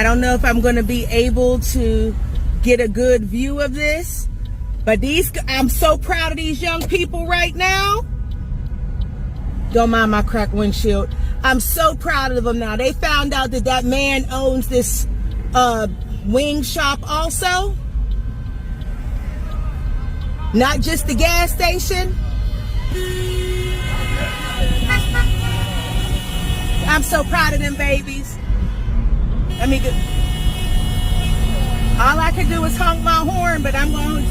don't know if I'm going to be able to get a good view of this, but I'm so proud of these young people right now. Don't mind my cracked windshield. I'm so proud of them now. They found out that that man owns this wing shop also. Not just the gas station. I'm so proud of them babies. Let me get. All I can do is honk my horn, but I'm going.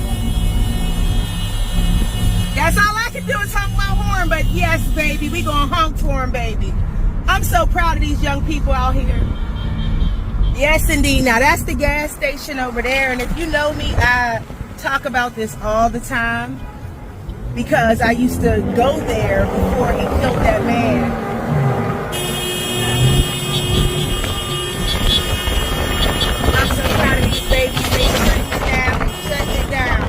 That's all I can do is honk my horn, but yes, baby, we gonna honk for them, baby. I'm so proud of these young people out here. Yes, indeed. Now that's the gas station over there, and if you know me, I talk about this all the time because I used to go there before he killed that man. I'm so proud of these babies. They shut it down. They shut it down.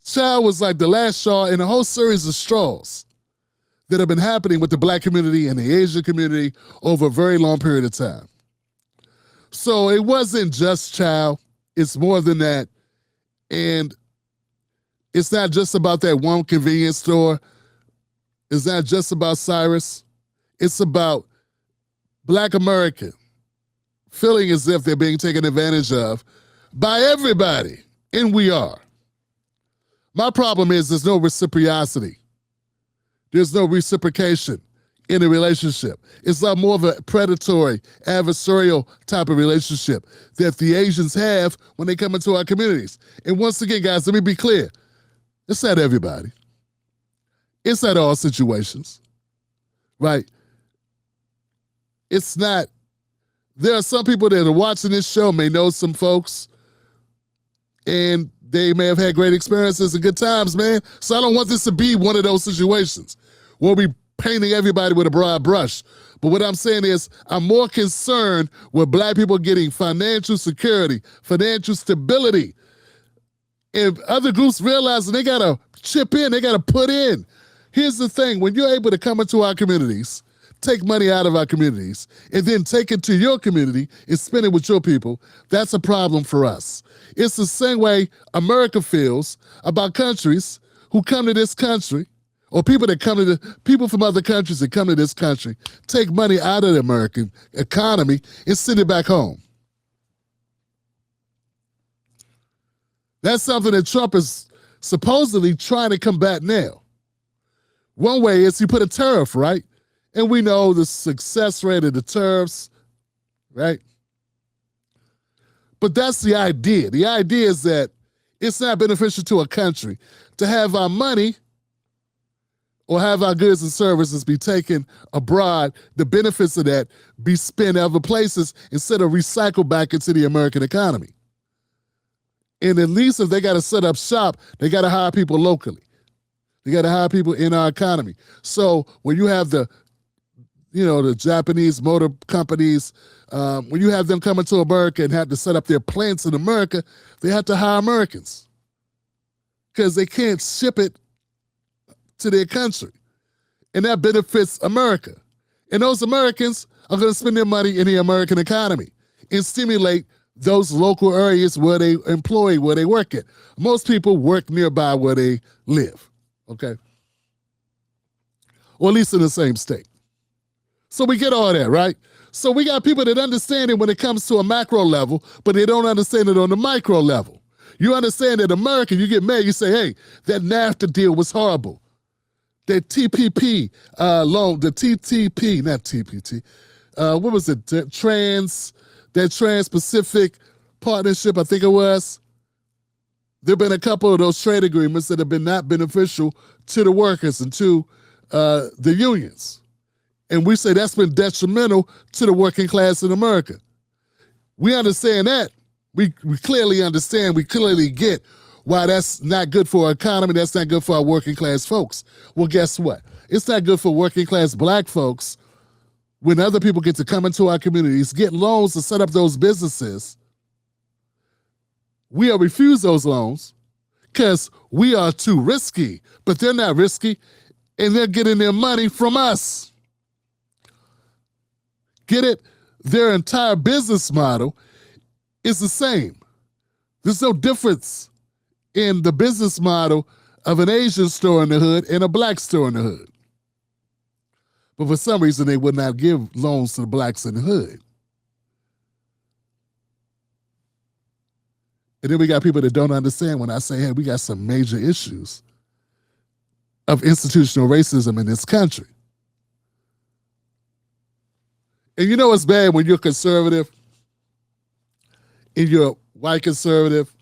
Chow was like the last straw in a whole series of straws that have been happening with the Black community and the Asian community over a very long period of time. So it wasn't just Chow, it's more than that. And it's not just about that one convenience store. It's not just about Cyrus. It's about Black America feeling as if they're being taken advantage of by everybody, and we are. My problem is there's no reciprocity. There's no reciprocation in a relationship. It's not more of a predatory, adversarial type of relationship that the Asians have when they come into our communities. And once again, guys, let me be clear. It's not everybody. It's not all situations, right? It's not. There are some people that are watching this show, may know some folks, and they may have had great experiences and good times, man. So I don't want this to be one of those situations where we painting everybody with a broad brush. But what I'm saying is I'm more concerned with Black people getting financial security, financial stability. If other groups realizing they got to chip in, they got to put in. Here's the thing. When you're able to come into our communities, take money out of our communities, and then take it to your community and spend it with your people, that's a problem for us. It's the same way America feels about countries who come to this country, or people from other countries that come to this country, take money out of the American economy and send it back home. That's something that Trump is supposedly trying to combat now. One way is he put a tariff, right? And we know the success rate of the tariffs, right? But that's the idea. The idea is that it's not beneficial to a country to have our money or have our goods and services be taken abroad, the benefits of that be spent other places instead of recycled back into the American economy. And at least if they got to set up shop, they got to hire people locally. They got to hire people in our economy. So when you have the Japanese motor companies, when you have them coming to America and have to set up their plants in America, they have to hire Americans because they can't ship it to their country. And that benefits America. And those Americans are going to spend their money in the American economy and stimulate those local areas where they employ, where they work at. Most people work nearby where they live, okay? Or at least in the same state. So we get all that, right? So we got people that understand it when it comes to a macro level, but they don't understand it on the micro level. You understand that America, you get mad, you say, hey, that NAFTA deal was horrible. That TPP loan, the TTP, not TPT, what was it? That Trans-Pacific Partnership, I think it was. There have been a couple of those trade agreements that have been not beneficial to the workers and to the unions. And we say that's been detrimental to the working class in America. We understand that. We clearly understand, we clearly get why that's not good for our economy, that's not good for our working class folks. Well, guess what? It's not good for working class Black folks when other people get to come into our communities, get loans to set up those businesses. We'll refuse those loans because we are too risky, but they're not risky and they're getting their money from us. Get it? Their entire business model is the same. There's no difference in the business model of an Asian store in the hood and a black store in the hood. But for some reason, they would not give loans to the blacks in the hood. And then we got people that don't understand when I say, hey, we got some major issues of institutional racism in this country. And you know it's bad when you're conservative and you're white conservative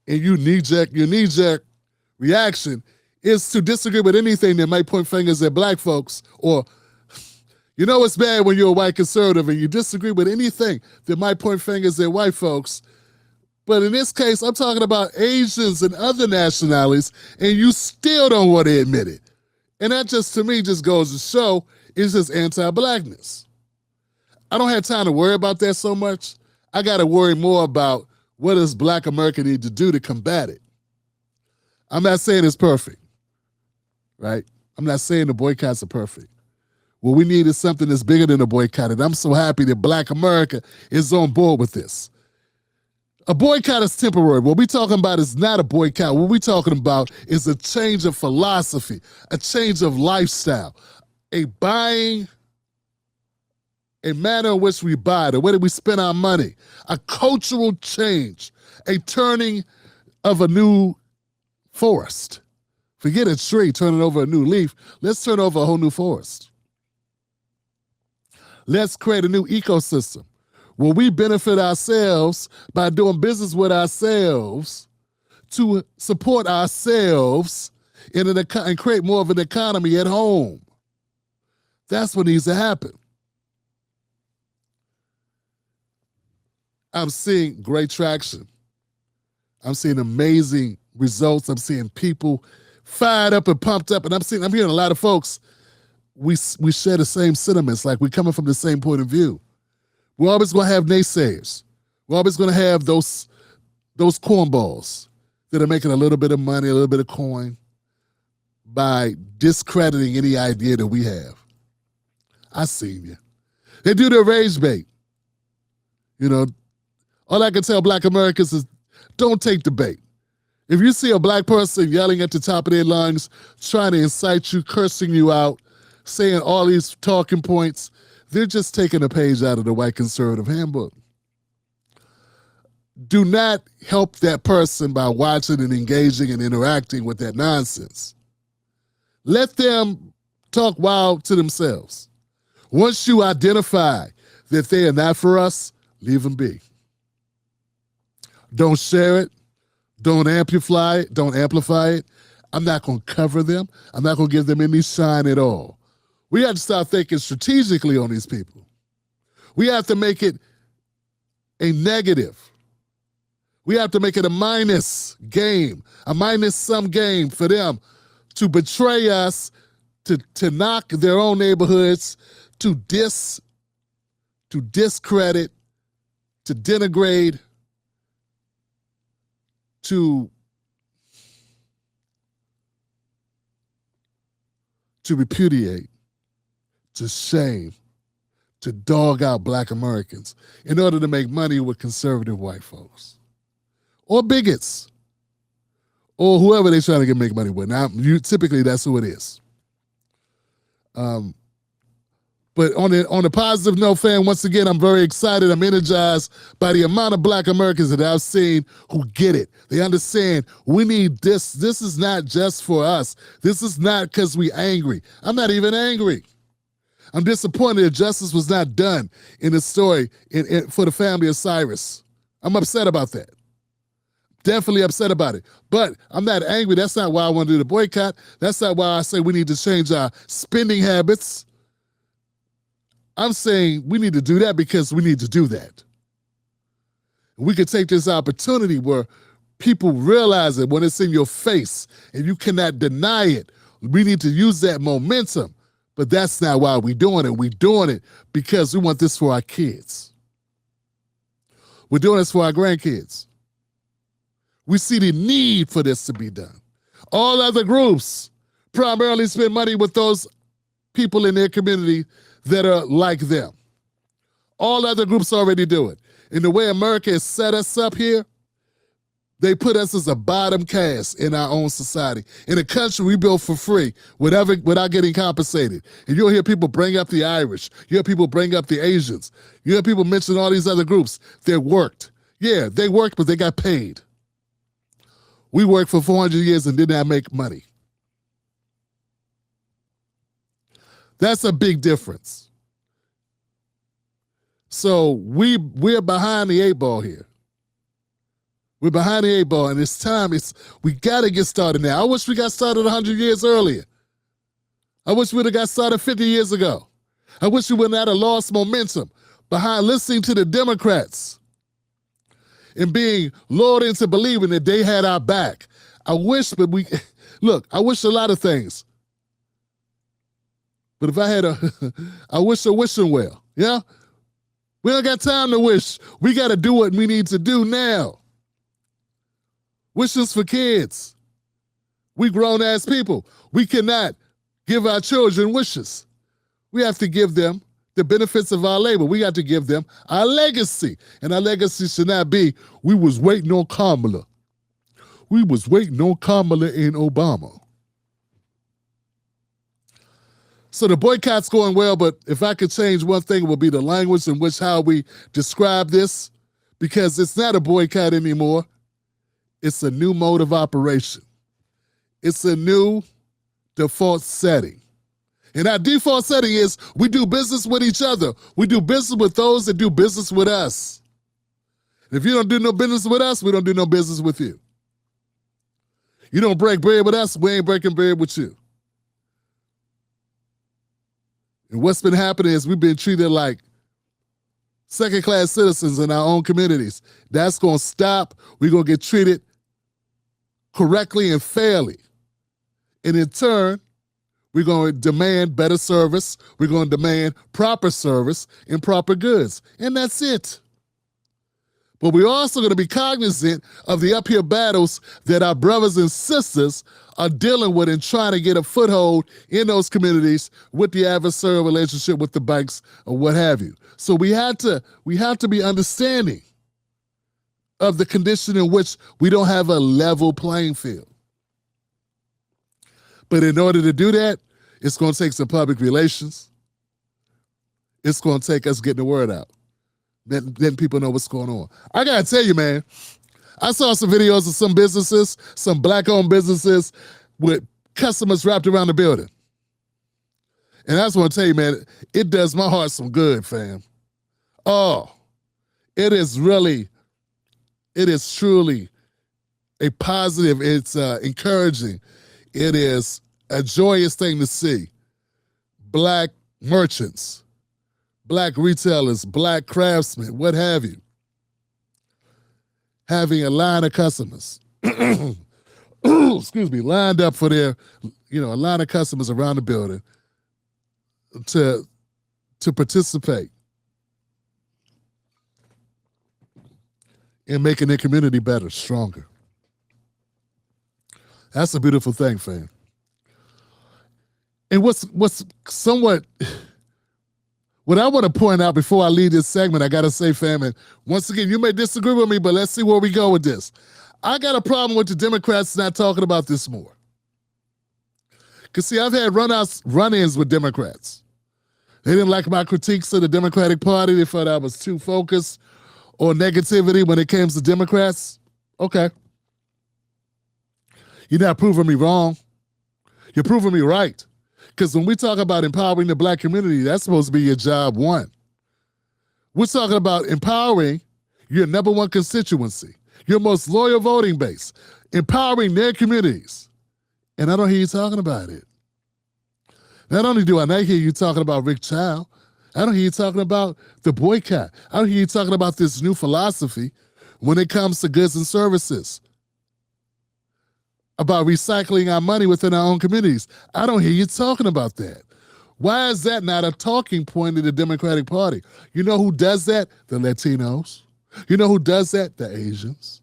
and your knee-jerk reaction is to disagree with anything that might point fingers at black folks. Or you know it's bad when you're a white conservative and you disagree with anything that might point fingers at white folks. But in this case, I'm talking about Asians and other nationalities, and you still don't want to admit it. And that just, to me, just goes to show it's just anti-blackness. I don't have time to worry about that so much. I got to worry more about what does Black America need to do to combat it. I'm not saying it's perfect, right? I'm not saying the boycotts are perfect. What we need is something that's bigger than a boycott, and I'm so happy that Black America is on board with this. A boycott is temporary. What we're talking about is not a boycott. What we're talking about is a change of philosophy, a change of lifestyle, a manner in which we buy, the way that we spend our money, a cultural change, a turning of a new forest. Forget a tree turning over a new leaf. Let's turn over a whole new forest. Let's create a new ecosystem where we benefit ourselves by doing business with ourselves to support ourselves and create more of an economy at home. That's what needs to happen. I'm seeing great traction. I'm seeing amazing results. I'm seeing people fired up and pumped up. And I'm hearing a lot of folks, we share the same sentiments, like we're coming from the same point of view. We're always going to have naysayers. We're always going to have those cornballs that are making a little bit of money, a little bit of coin by discrediting any idea that we have. I seen you. They do their rage bait. You know, all I can tell Black Americans is don't take the bait. If you see a black person yelling at the top of their lungs, trying to incite you, cursing you out, saying all these talking points, they're just taking a page out of the white conservative handbook. Do not help that person by watching and engaging and interacting with that nonsense. Let them talk wild to themselves. Once you identify that they are not for us, leave them be. Don't share it. Don't amplify it. I'm not going to cover them. I'm not going to give them any shine at all. We have to start thinking strategically on these people. We have to make it a negative. We have to make it a minus game, a minus-sum game for them to betray us, to knock their own neighborhoods, to discredit, to denigrate, to repudiate, to shame, to dog out Black Americans in order to make money with conservative white folks or bigots or whoever they're trying to make money with. Now, typically that's who it is. But on a positive note, fam, once again, I'm very excited. I'm energized by the amount of Black Americans that I've seen who get it. They understand we need this. This is not just for us. This is not because we're angry. I'm not even angry. I'm disappointed that justice was not done in the story for the family of Cyrus. I'm upset about that. Definitely upset about it. But I'm not angry. That's not why I want to do the boycott. That's not why I say we need to change our spending habits. I'm saying we need to do that because we need to do that. We can take this opportunity where people realize it when it's in your face and you cannot deny it. We need to use that momentum. But that's not why we're doing it. We're doing it because we want this for our kids. We're doing this for our grandkids. We see the need for this to be done. All other groups primarily spend money with those people in their community that are like them. All other groups already do it. And the way America has set us up here, they put us as a bottom caste in our own society. In a country we built for free, without getting compensated. And you'll hear people bring up the Irish. You hear people bring up the Asians. You hear people mention all these other groups that worked. Yeah, they worked, but they got paid. We worked for 400 years and did not make money. That's a big difference. So we're behind the 8-ball here. We're behind the 8-ball, and it's time. We got to get started now. I wish we got started 100 years earlier. I wish we'd have got started 50 years ago. I wish we would not have lost momentum behind listening to the Democrats and being lured into believing that they had our back. I wish, but I wish a lot of things. But if I had I wish a wishing well, yeah? We don't got time to wish. We got to do what we need to do now. Wishes for kids. We grown-ass people. We cannot give our children wishes. We have to give them the benefits of our labor. We got to give them our legacy. And our legacy should not be, we was waiting on Kamala. We was waiting on Kamala and Obama. So the boycott's going well, but if I could change one thing, it would be the language in which how we describe this, because it's not a boycott anymore. It's a new mode of operation. It's a new default setting. And our default setting is we do business with each other. We do business with those that do business with us. If you don't do no business with us, we don't do no business with you. You don't break bread with us, we ain't breaking bread with you. And what's been happening is we've been treated like second-class citizens in our own communities. That's going to stop. We're going to get treated correctly and fairly. And in turn, we're going to demand better service. We're going to demand proper service and proper goods. And that's it. But we're also going to be cognizant of the uphill battles that our brothers and sisters are dealing with and trying to get a foothold in those communities with the adversarial relationship with the banks or what have you. So we have to be understanding of the condition in which we don't have a level playing field. But in order to do that, it's going to take some public relations. It's going to take us getting the word out. Then people know what's going on. I got to tell you, man, I saw some videos of some businesses, some black-owned businesses with customers wrapped around the building. And I just want to tell you, man, it does my heart some good, fam. Oh, it is truly a positive. It's encouraging. It is a joyous thing to see. Black merchants, black retailers, black craftsmen, what have you, having a line of customers, excuse me, lined up for their, a line of customers around the building to participate in making their community better, stronger. That's a beautiful thing, fam. And what's somewhat, what I want to point out before I leave this segment, I got to say, fam, and once again, you may disagree with me, but let's see where we go with this. I got a problem with the Democrats not talking about this more. Because, see, I've had run-ins with Democrats. They didn't like my critiques of the Democratic Party. They thought I was too focused on negativity when it came to Democrats. Okay. You're not proving me wrong. You're proving me right. Because when we talk about empowering the black community, that's supposed to be your job one. We're talking about empowering your number one constituency, your most loyal voting base, empowering their communities. And I don't hear you talking about it. Not only do I not hear you talking about Rick Chow, I don't hear you talking about the boycott. I don't hear you talking about this new philosophy when it comes to goods and services, about recycling our money within our own communities. I don't hear you talking about that. Why is that not a talking point in the Democratic Party? You know who does that? The Latinos. You know who does that? The Asians.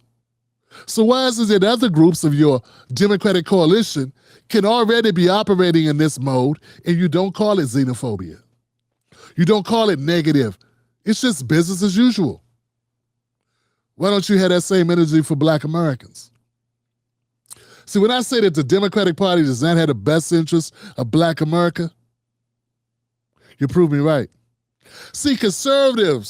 So why is it that other groups of your Democratic coalition can already be operating in this mode and you don't call it xenophobia? You don't call it negative It's just business as usual. Why don't you have that same energy for Black Americans? See, when I say that the Democratic Party does not have the best interest of Black America, you prove me right. See, conservative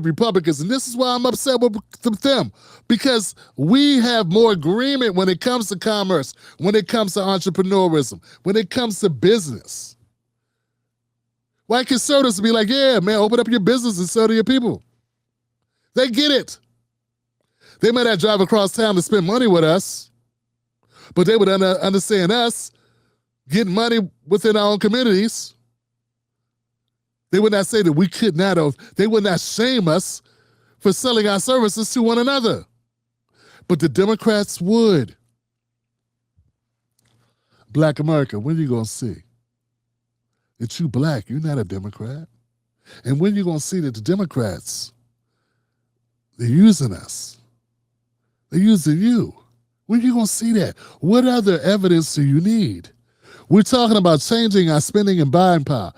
Republicans, and this is why I'm upset with them, because we have more agreement when it comes to commerce, when it comes to entrepreneurism, when it comes to business. White conservatives be like, yeah, man, open up your business and sell to your people. They get it. They may not drive across town to spend money with us, but they would understand us getting money within our own communities. They would not say that we could not have, they would not shame us for selling our services to one another. But the Democrats would. Black America, when are you going to see that you Black, you're not a Democrat? And when are you going to see that the Democrats, they're using us? They're using you. When are you going to see that? What other evidence do you need? We're talking about changing our spending and buying power.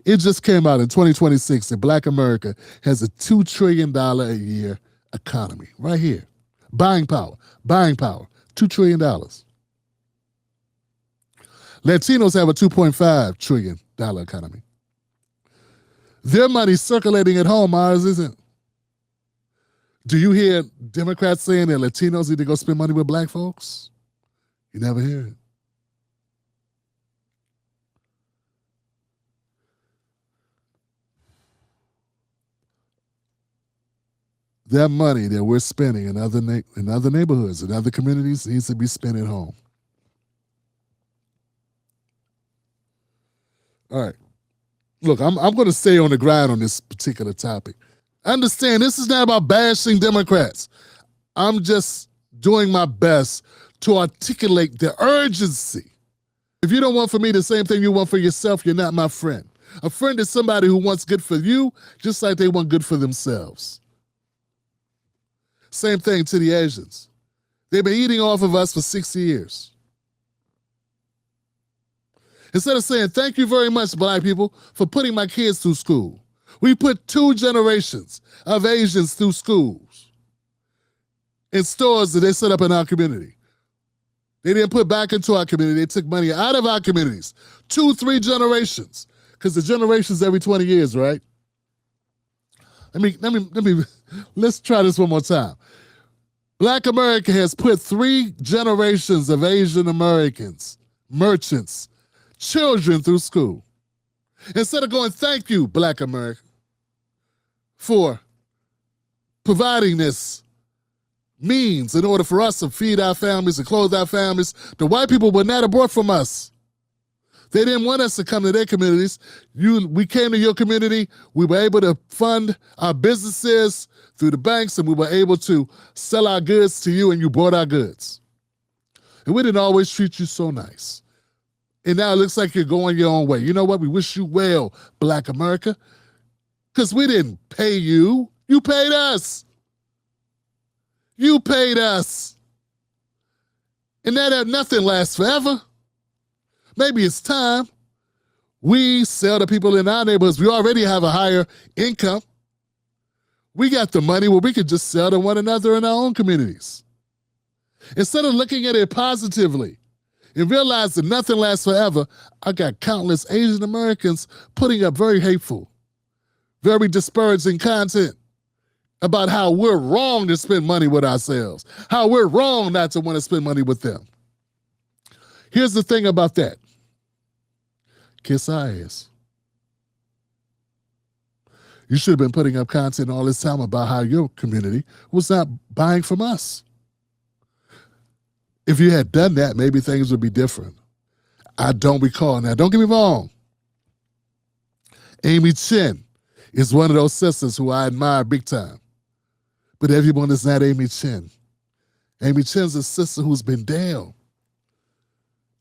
It just came out in 2026 that Black America has a $2 trillion a year economy right here. Buying power, $2 trillion. Latinos have a $2.5 trillion economy. Their money's circulating at home, ours isn't. Do you hear Democrats saying that Latinos need to go spend money with Black folks? You never hear it. That money that we're spending in other neighborhoods, in other communities, needs to be spent at home. All right. Look, I'm going to stay on the grind on this particular topic. Understand, this is not about bashing Democrats. I'm just doing my best to articulate the urgency. If you don't want for me the same thing you want for yourself, you're not my friend. A friend is somebody who wants good for you just like they want good for themselves. Same thing to the Asians. They've been eating off of us for 60 years. Instead of saying, thank you very much, Black people, for putting my kids through school. We put 2 generations of Asians through schools in stores that they set up in our community. They didn't put back into our community. They took money out of our communities. 2, 3 generations. Because the generations every 20 years, right? Let's try this one more time. Black America has put 3 generations of Asian Americans, merchants, children through school. Instead of going, thank you, Black America, for providing this means in order for us to feed our families and clothe our families, the white people would not have bought from us. They didn't want us to come to their communities. We came to your community. We were able to fund our businesses through the banks, and we were able to sell our goods to you, and you bought our goods. And we didn't always treat you so nice. And now it looks like you're going your own way. You know what? We wish you well, Black America, because we didn't pay you. You paid us. You paid us. And that nothing lasts forever. Maybe it's time we sell to people in our neighborhoods. We already have a higher income. We got the money where we could just sell to one another in our own communities. Instead of looking at it positively and realize that nothing lasts forever, I got countless Asian Americans putting up very hateful, very disparaging content about how we're wrong to spend money with ourselves, how we're wrong not to want to spend money with them. Here's the thing about that. Kiss our ass. You should have been putting up content all this time about how your community was not buying from us. If you had done that, maybe things would be different. I don't recall. Now, don't get me wrong. Amy Chin is one of those sisters who I admire big time. But everyone is not Amy Chin. Amy Chin's a sister who's been down.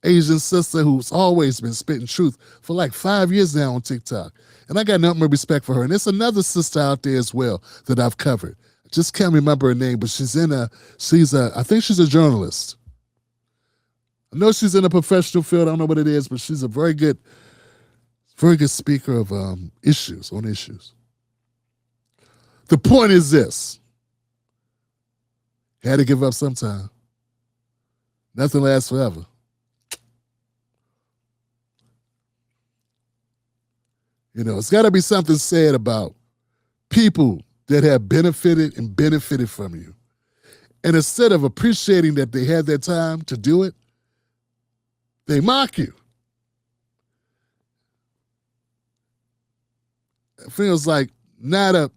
Asian sister who's always been spitting truth for like 5 years now on TikTok. And I got nothing but respect for her. And there's another sister out there as well that I've covered. I just can't remember her name, but I think she's a journalist. I know she's in a professional field. I don't know what it is, but she's a very good Very good speaker of issues. The point is this. Had to give up sometime. Nothing lasts forever. You know, it's got to be something said about people that have benefited from you. And instead of appreciating that they had that time to do it, they mock you. It feels like not a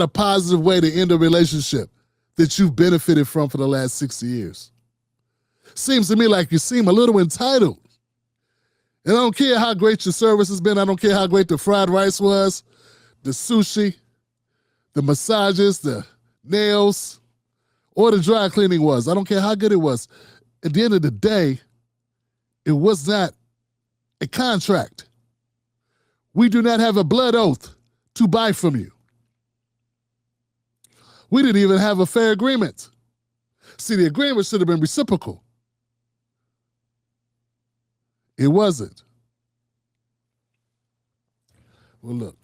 positive way to end a relationship that you've benefited from for the last 60 years. Seems to me like you seem a little entitled. And I don't care how great your service has been. I don't care how great the fried rice was, the sushi, the massages, the nails, or the dry cleaning was. I don't care how good it was. At the end of the day, it was not a contract. We do not have a blood oath to buy from you. We didn't even have a fair agreement. See, the agreement should have been reciprocal. It wasn't. Well, look,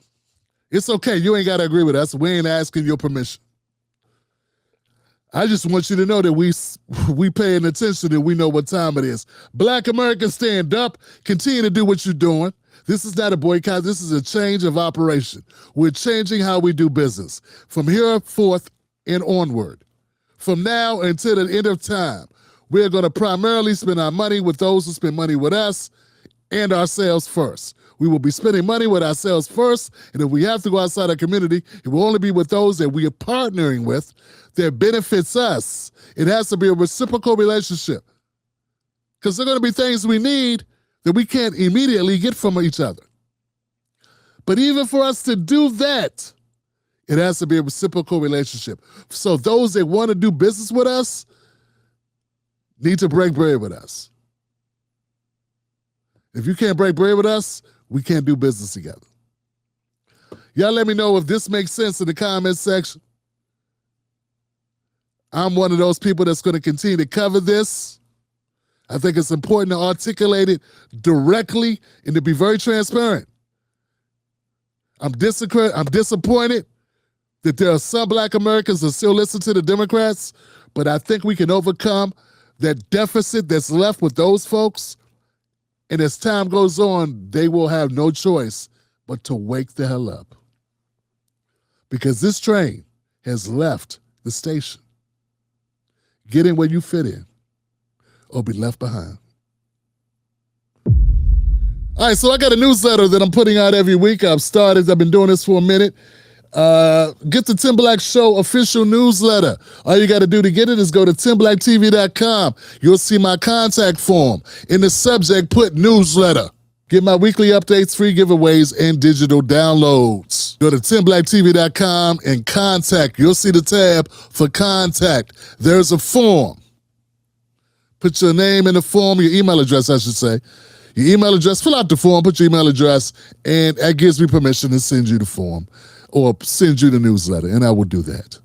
it's okay. You ain't got to agree with us. We ain't asking your permission. I just want you to know that we paying attention and we know what time it is. Black Americans, stand up. Continue to do what you're doing. This is not a boycott. This is a change of operation. We're changing how we do business from here forth and onward. From now until the end of time, we're going to primarily spend our money with those who spend money with us and ourselves first. We will be spending money with ourselves first, and if we have to go outside our community, it will only be with those that we are partnering with that benefits us. It has to be a reciprocal relationship because there are going to be things we need that we can't immediately get from each other. But even for us to do that, it has to be a reciprocal relationship. So those that want to do business with us need to break bread with us. If you can't break bread with us, we can't do business together. Y'all let me know if this makes sense in the comment section. I'm one of those people that's going to continue to cover this. I think it's important to articulate it directly and to be very transparent. I'm disappointed that there are some Black Americans that still listen to the Democrats, but I think we can overcome that deficit that's left with those folks. And as time goes on, they will have no choice but to wake the hell up. Because this train has left the station. Get in where you fit in or be left behind. All right, so I got a newsletter that I'm putting out every week. I've been doing this for a minute. Get the Tim Black Show official newsletter. All you got to do to get it is go to timblacktv.com. You'll see my contact form. In the subject, put newsletter. Get my weekly updates, free giveaways, and digital downloads. Go to timblacktv.com and contact. You'll see the tab for contact. There's a form. Put your name in the form, your email address, I should say. Your email address, fill out the form, put your email address, and that gives me permission to send you the form or send you the newsletter, and I will do that.